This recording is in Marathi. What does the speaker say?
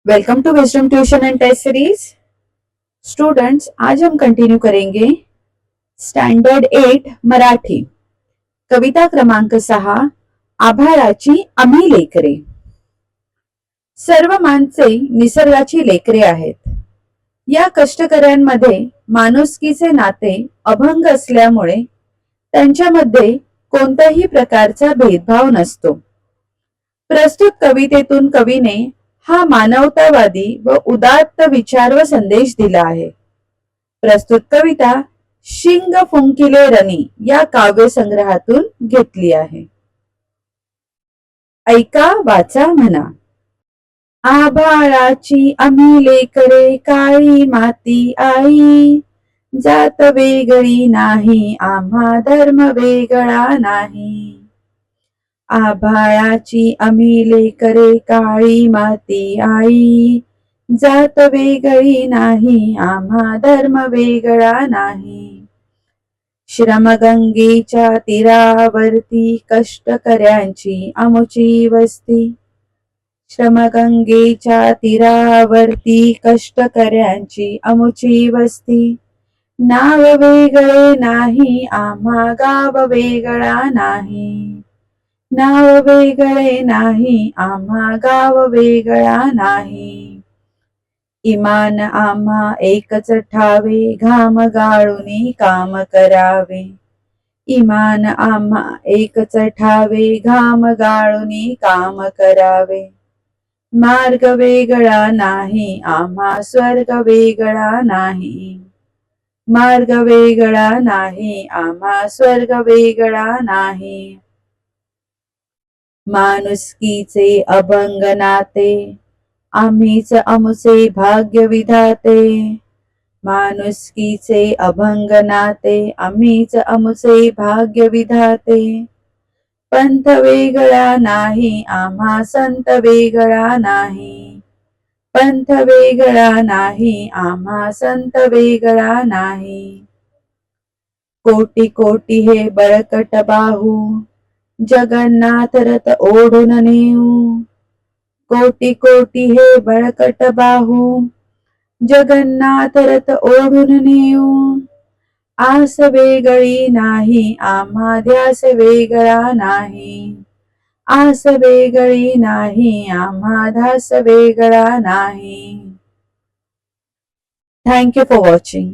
Welcome to wisdom tuition and test series. Students, आज हम कंटिन्यू करेंगे स्टैंडर्ड 8 मराठी कविता क्रमांक 6 आभाळाची आम्ही लेकरे। सर्व माणसे निसर्गाची लेकरे आहेत। या कष्टकऱ्यांमध्ये माणुसकीचे नाते अभंग असल्यामुळे त्यांच्यामध्ये कोणत्याही प्रकारचा भेदभाव नसतो। प्रस्तुत कवितेतून कवीने हा मानवतावादी व उदात्त विचार व संदेश दिला आहे। प्रस्तुत कविता शिंग फुंकिले रनी या काव्य संग्रहातून घेतली आहे। ऐका, वाचा, म्हणा। आभाळाची आम्ही लेकरे, काळी माती आई, जात वेगळी नाही, आम्हा धर्म वेगळा नाही। आभाळाची आम्ही लेकरे, काळी माती आई, जात वेगळी नाही, आम्हा धर्म वेगळा नाही। श्रमगंगेच्या तीरावरती कष्टकऱ्यांची आमुची वस्ती, श्रमगंगेच्या तीरावरती कष्टकऱ्यांची आमुची वस्ती। नाव वेगळे नाही, आम्हा गाव वेगळा नाही, नाव वेगळे नाही, आम्हा गाव वेगळा नाही। इमान आम्हा एकच ठावे, घाम गाळूनी काम करावे, इमान आम्हा एकच ठावे, घाम गाळूनी काम करावे। मार्ग वेगळा नाही, आम्हा स्वर्ग वेगळा नाही, मार्ग वेगळा नाही, आम्हा स्वर्ग वेगळा नाही। माणुसकीचे अभंग नाते, आम्हीच आमुचे भाग्य विधाते, माणुसकीचे अभंग नाते, आम्हीच आमुचे भाग्य विधाते। पंथ वेगळा नाही, आम्हा संत वेगळा नाही, पंथ वेगळा नाही, आम्हा संत वेगळा नाही। कोटी कोटी हे बळकट बाहू, जगन्नाथ रथ ओढून नेऊ, कोटी कोटी हे बळकट बाहू, जगन्नाथ रथ ओढून नेऊ। आस वेगळी नाही, आम्हा ध्यास वेगळा नाही, आस वेगळी नाही, आम्हा ध्यास वेगळा नाही। Thank you for watching.